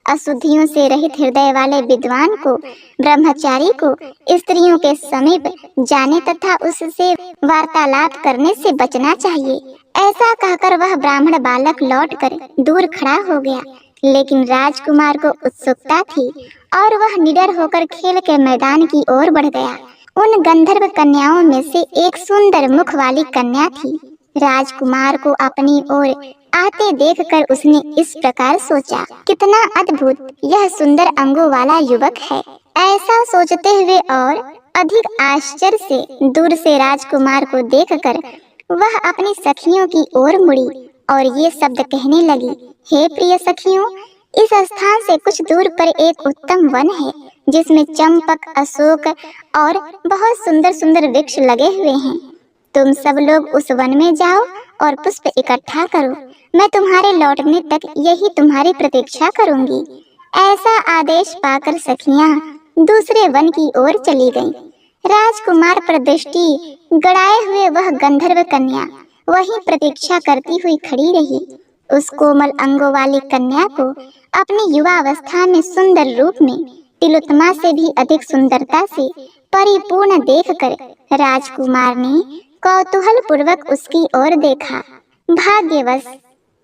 अशुद्धियों से रहित हृदय वाले विद्वान को, ब्रह्मचारी को स्त्रियों के समीप जाने तथा उससे वार्तालाप करने से बचना चाहिए। ऐसा कहकर वह ब्राह्मण बालक लौटकर दूर खड़ा हो गया। लेकिन राजकुमार को उत्सुकता थी और वह निडर होकर खेल के मैदान की ओर बढ़ गया। उन गंधर्व कन्याओं में से एक सुंदर मुख वाली कन्या थी। राजकुमार को अपनी ओर आते देखकर उसने इस प्रकार सोचा, कितना अद्भुत यह सुंदर अंगों वाला युवक है। ऐसा सोचते हुए और अधिक आश्चर्य से दूर से राजकुमार को देखकर वह अपनी सखियों की ओर मुड़ी और ये शब्द कहने लगी, हे प्रिय सखियों, इस स्थान से कुछ दूर पर एक उत्तम वन है जिसमें चंपक, अशोक और बहुत सुंदर सुंदर वृक्ष लगे हुए हैं। तुम सब लोग उस वन में जाओ और पुष्प इकट्ठा करो। मैं तुम्हारे लौटने तक यही तुम्हारी प्रतीक्षा करूंगी। ऐसा आदेश पाकर सखियां दूसरे वन की ओर चली गईं। राजकुमार पर दृष्टि गड़ाए हुए वह गंधर्व कन्या वहीं प्रतीक्षा करती हुई खड़ी रही। उस कोमल अंगों वाली कन्या को अपनी युवावस्था में सुंदर रूप में तिलोत्तमा से भी अधिक सुंदरता से परिपूर्ण देखकर राजकुमार ने कौतूहल पूर्वक उसकी ओर देखा। भाग्यवश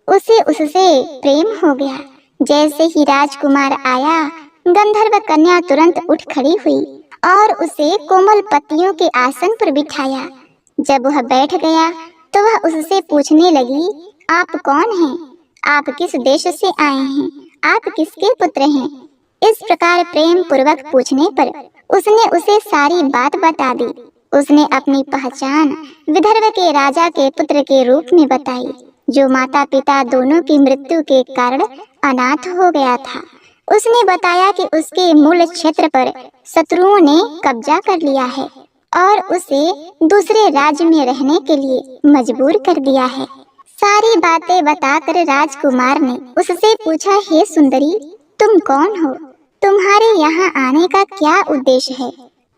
उसे उससे प्रेम हो गया। जैसे ही राजकुमार आया, गंधर्व कन्या तुरंत उठ खड़ी हुई और उसे कोमल पत्तियों के आसन पर बिठाया। जब वह बैठ गया तो वह उससे पूछने लगी, आप कौन हैं? आप किस देश से आए हैं? आप किसके पुत्र हैं? इस प्रकार प्रेम पूर्वक पूछने पर उसने उसे सारी बात बता दी। उसने अपनी पहचान विदर्भ के राजा के पुत्र के रूप में बताई, जो माता पिता दोनों की मृत्यु के कारण अनाथ हो गया था। उसने बताया कि उसके मूल क्षेत्र पर शत्रुओं ने कब्जा कर लिया है और उसे दूसरे राज्य में रहने के लिए मजबूर कर दिया है। सारी बातें बताकर राजकुमार ने उससे पूछा, हे सुंदरी, तुम कौन हो? तुम्हारे यहाँ आने का क्या उद्देश्य है?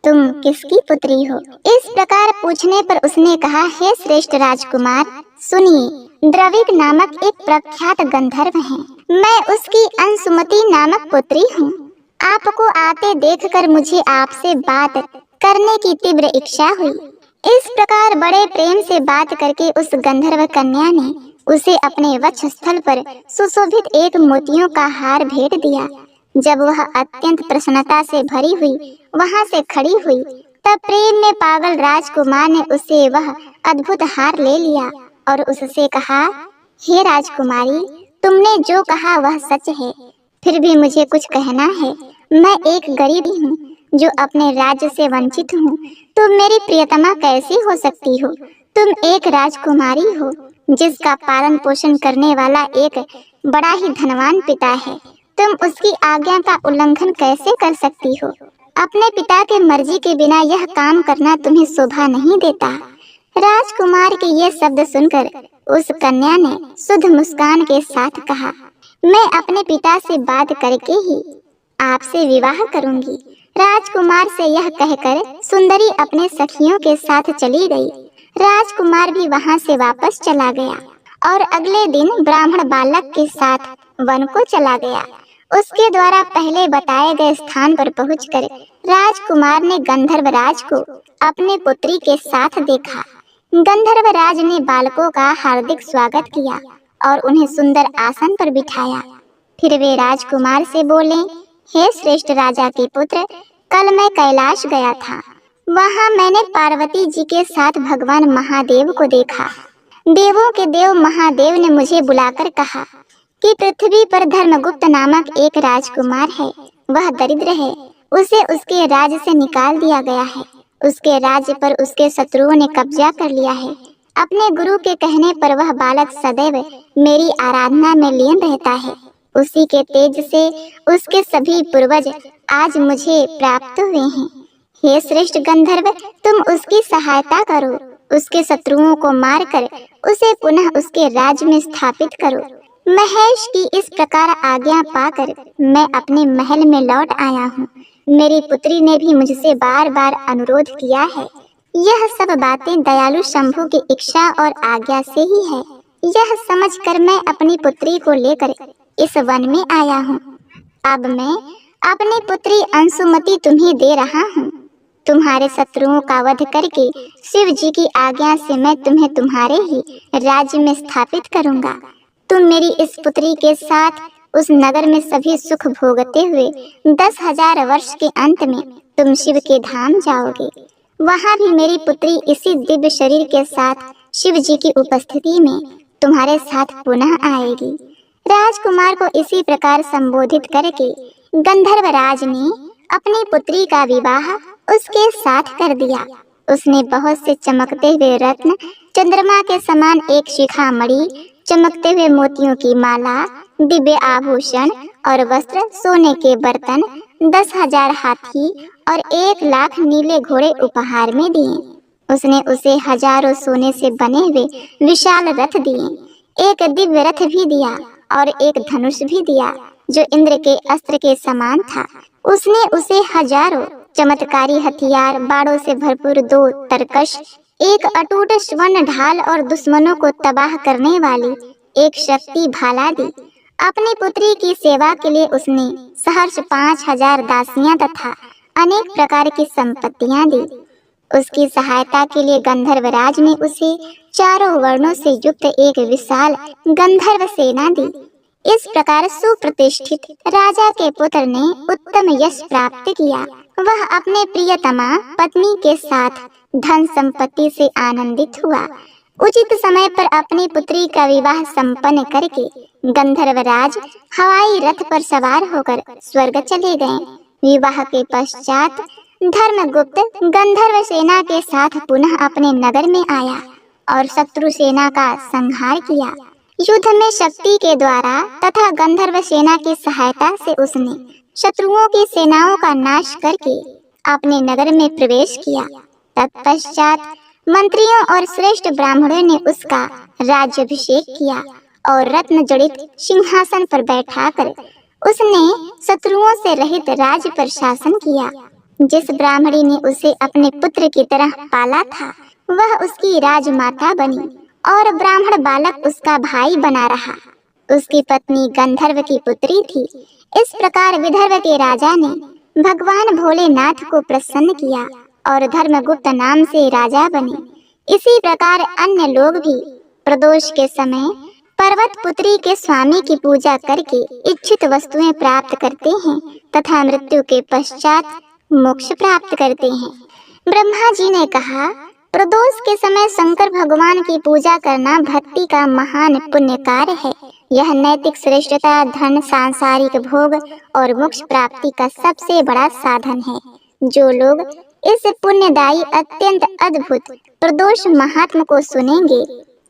तुम किसकी पुत्री हो? इस प्रकार पूछने पर उसने कहा, हे श्रेष्ठ राजकुमार, सुनिए, द्रविड़ नामक एक प्रख्यात गंधर्व है। मैं उसकी अंशुमति नामक पुत्री हूँ। आपको आते देखकर मुझे आपसे बात करने की तीव्र इच्छा हुई। इस प्रकार बड़े प्रेम से बात करके उस गंधर्व कन्या ने उसे अपने वक्षस्थल पर सुशोभित एक मोतियों का हार भेंट दिया। जब वह अत्यंत प्रसन्नता से भरी हुई वहां से खड़ी हुई, तब प्रेम में पागल राजकुमार ने उसे वह अद्भुत हार ले लिया और उससे कहा, हे राजकुमारी, तुमने जो कहा वह सच है, फिर भी मुझे कुछ कहना है। मैं एक गरीब हूँ जो अपने राज्य से वंचित हूँ। तुम मेरी प्रियतमा कैसी हो सकती हो? तुम एक राजकुमारी हो जिसका पालन पोषण करने वाला एक बड़ा ही धनवान पिता है। तुम उसकी आज्ञा का उल्लंघन कैसे कर सकती हो? अपने पिता के मर्जी के बिना यह काम करना तुम्हें शोभा नहीं देता। राजकुमार के ये शब्द सुनकर उस कन्या ने शुद्ध मुस्कान के साथ कहा, मैं अपने पिता से बात करके ही आपसे विवाह करूंगी। राजकुमार से यह कहकर सुंदरी अपने सखियों के साथ चली गई। राजकुमार भी वहां से वापस चला गया और अगले दिन ब्राह्मण बालक के साथ वन को चला गया। उसके द्वारा पहले बताए गए स्थान पर पहुंचकर राजकुमार ने गंधर्वराज को अपने पुत्री के साथ देखा। गंधर्वराज ने बालकों का हार्दिक स्वागत किया और उन्हें सुंदर आसन पर बिठाया। फिर वे राजकुमार से बोले, हे श्रेष्ठ राजा के पुत्र, कल मैं कैलाश गया था। वहां मैंने पार्वती जी के साथ भगवान महादेव को देखा। देवों के देव महादेव ने मुझे बुलाकर कहा कि पृथ्वी पर धर्मगुप्त नामक एक राजकुमार है। वह दरिद्र है, उसे उसके राज्य से निकाल दिया गया है। उसके राज्य पर उसके शत्रुओं ने कब्जा कर लिया है। अपने गुरु के कहने पर वह बालक सदैव मेरी आराधना में लीन रहता है। उसी के तेज से उसके सभी पूर्वज आज मुझे प्राप्त हुए हैं। हे श्रेष्ठ गंधर्व, तुम उसकी सहायता करो, उसके शत्रुओं को मारकर उसे पुनः उसके राज्य में स्थापित करो। महेश की इस प्रकार आज्ञा पाकर मैं अपने महल में लौट आया हूँ। मेरी पुत्री ने भी मुझसे बार बार अनुरोध किया है। यह सब बातें दयालु शंभु की इच्छा और आज्ञा से ही है। यह समझकर मैं अपनी पुत्री को लेकर इस वन में आया हूँ। अब मैं अपनी पुत्री अंशुमति तुम्हें दे रहा हूँ। तुम्हारे शत्रुओं का वध करके शिव जी की आज्ञा से मैं तुम्हें तुम्हारे ही राज्य में स्थापित करूँगा। तुम मेरी इस पुत्री के साथ उस नगर में सभी सुख भोगते हुए 10,000 वर्ष के अंत में तुम शिव के धाम जाओगे। वहां भी मेरी पुत्री इसी दिव्य शरीर के साथ शिव जी की उपस्थिति में तुम्हारे साथ पुनः आएगी। राजकुमार को इसी प्रकार संबोधित करके गंधर्वराज ने अपनी पुत्री का विवाह उसके साथ कर दिया। उसने बहुत से चमकते हुए रत्न, चंद्रमा के समान एक शिखामणि, चमकते हुए मोतियों की माला, दिव्य आभूषण और वस्त्र, सोने के बर्तन, 10,000 हाथी और 1,00,000 नीले घोड़े उपहार में दिए। उसने उसे हजारों सोने से बने हुए विशाल रथ दिए, एक दिव्य रथ भी दिया और एक धनुष भी दिया जो इंद्र के अस्त्र के समान था। उसने उसे हजारों चमत्कारी हथियार, बाणों से भरपूर 2 तरकश, एक अटूट स्वर्ण ढाल और दुश्मनों को तबाह करने वाली एक शक्ति भाला दी। अपनी पुत्री की सेवा के लिए उसने सहर्ष 5,000 दासियां तथा अनेक प्रकार की संपत्तियां दी। उसकी सहायता के लिए गंधर्वराज ने उसे चारों वर्णों से युक्त एक विशाल गंधर्व सेना दी। इस प्रकार सुप्रतिष्ठित राजा के पुत्र ने उत्तम यश प्राप्त किया। वह अपने प्रियतमा पत्नी के साथ धन संपत्ति से आनंदित हुआ। उचित समय पर अपनी पुत्री का विवाह संपन्न करके गंधर्वराज हवाई रथ पर सवार होकर स्वर्ग चले गए। विवाह के पश्चात धर्मगुप्त गंधर्व सेना के साथ पुनः अपने नगर में आया और शत्रु सेना का संहार किया। युद्ध में शक्ति के द्वारा तथा गंधर्व सेना की सहायता से उसने शत्रुओं की सेनाओं का नाश करके अपने नगर में प्रवेश किया। तत्पश्चात मंत्रियों और श्रेष्ठ ब्राह्मणों ने उसका राज्याभिषेक किया और रत्न जड़ित सिंहासन पर बैठाकर उसने शत्रुओं से रहित राज्य पर शासन किया। जिस ब्राह्मणी ने उसे अपने पुत्र की तरह पाला था वह उसकी राजमाता बनी और ब्राह्मण बालक उसका भाई बना रहा। उसकी पत्नी गंधर्व की पुत्री थी। इस प्रकार विदर्भ के राजा ने भगवान भोलेनाथ को प्रसन्न किया और धर्मगुप्त नाम से राजा बने। इसी प्रकार अन्य लोग भी प्रदोष के समय पर्वत पुत्री के स्वामी की पूजा करके इच्छित वस्तुएं प्राप्त करते हैं तथा मृत्यु के पश्चात मोक्ष प्राप्त करते हैं। ब्रह्मा जी ने कहा, प्रदोष के समय शंकर भगवान की पूजा करना भक्ति का महान पुण्य कार्य है। यह नैतिक श्रेष्ठता, धन, सांसारिक भोग और मोक्ष प्राप्ति का सबसे बड़ा साधन है। जो लोग इस पुण्यदायी अत्यंत अद्भुत प्रदोष महात्म को सुनेंगे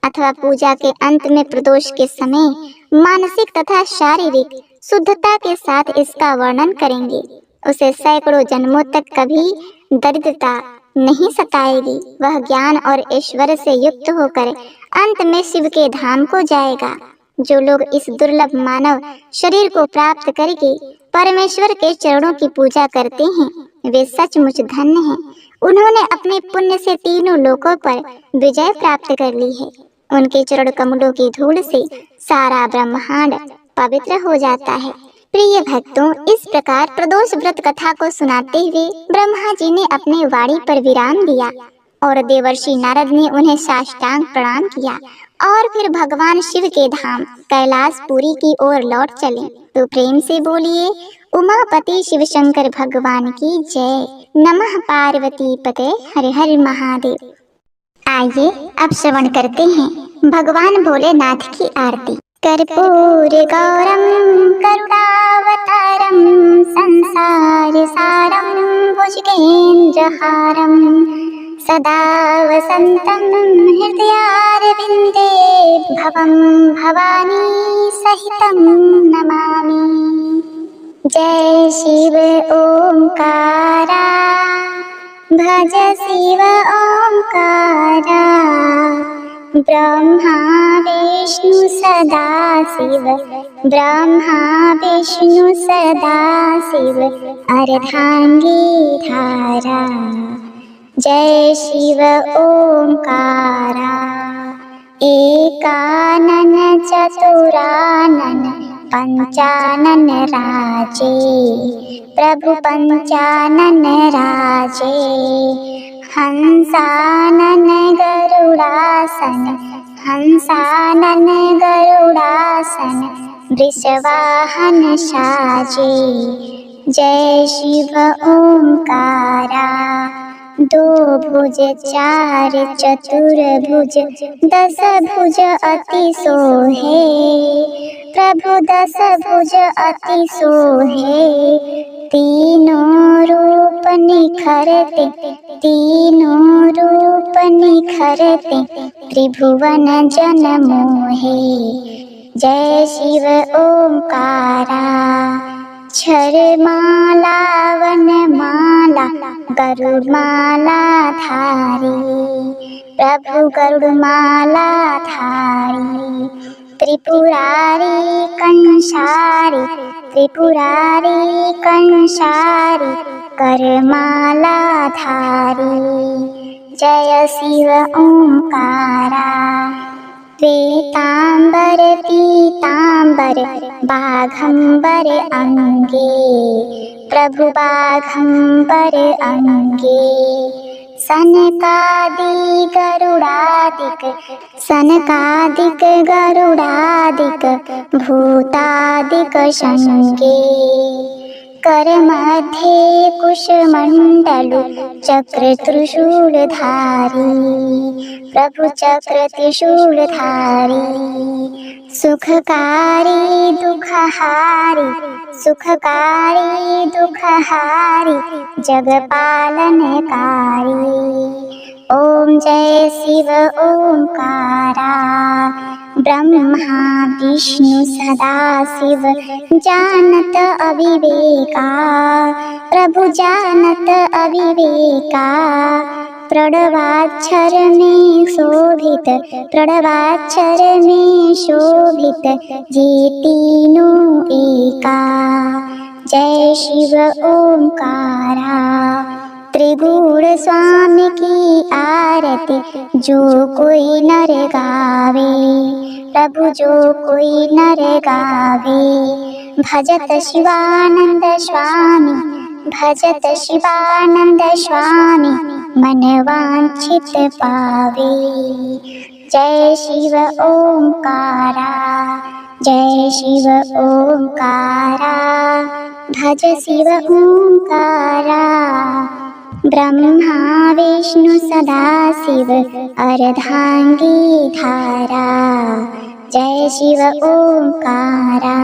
अथवा पूजा के अंत में प्रदोष के समय मानसिक तथा शारीरिक शुद्धता के साथ इसका वर्णन करेंगे, उसे सैकड़ों जन्मों तक कभी दरिद्रता नहीं सताएगी। वह ज्ञान और ऐश्वर्य से युक्त होकर अंत में शिव के धाम को जाएगा। जो लोग इस दुर्लभ मानव शरीर को प्राप्त करके परमेश्वर के चरणों की पूजा करते हैं वे सचमुच धन्य हैं। उन्होंने अपने पुण्य से तीनों लोकों पर विजय प्राप्त कर ली है। उनके चरण कमलों की धूल से सारा ब्रह्मांड पवित्र हो जाता है। प्रिय भक्तों, इस प्रकार प्रदोष व्रत कथा को सुनाते हुए ब्रह्मा जी ने अपने वाणी पर विराम दिया और देवर्षि नारद ने उन्हें साष्टांग प्रणाम किया और फिर भगवान शिव के धाम कैलाशपुरी की ओर लौट चले। तो प्रेम से बोलिए, उमापति शिव शंकर भगवान की जय। नमः पार्वती पते हर हर महादेव। आइए अब श्रवण करते हैं भगवान भोलेनाथ की आरती। कर्पूर गौरम करुणावतारम संसार सारम भुजगेन्द्रहारम सदा वसंतं हृदयारविंदे भवं भवानी सहितं नमामि। जय शिव ओंकारा भज शिव ओंकारा ब्रह्मा विष्णु सदा शिव ब्रह्मा विष्णु सदा शिव अर्धांगी धारा। जय शिव ओंकारा एकानन चतुरानन पंचानन राजे प्रभु पंचानन राजे हंसानन गरुड़ासन हंसानन गरुड़ासन वृषवाहन साजे। जय शिव ओंकारा दो भुज चार चतुर्भुज दस भुज अति सोहे प्रभु दस भुज अति सोहे तीनों रूप निखरते तीनों रूप निखरते त्रिभुवन जन मोहे। जय शिव ओंकारा छर माला वन माला गरुड़ माला धारी प्रभु गरुड़ माला धारी त्रिपुरारी कंसारी त्रिपुरारी कंसारी करमाला धारी। जय शिव ओंकारा श्वेतांबर पीतांबर बाघंबर अंगे प्रभु बाघंबर अंगे सनकादिक गरुडादिक भूतादिक शंके करमध्ये कुशमण्डलु चक्र त्रिशूलधारी प्रभु चक्र त्रिशूलधारी सुखकारी दुखहारी जगपालनकारी। ओम जय शिव ओंकारा ब्रह्मा विष्णु सदा शिव जानत अविवेका प्रभु जानत अविवेका प्रणवाक्षर में शोभित ये तीनों एका। जय शिव ओंकारा त्रिगुण स्वामी की आरती जो कोई नर गावे प्रभु जो कोई नर गावे भजत शिवानंद स्वामी मन वांछित पावे। जय शिव ओंकारा भज शिव ओंकारा ब्रह्मा विष्णु सदा शिव अर्धांगी धारा। जय शिव ओंकारा।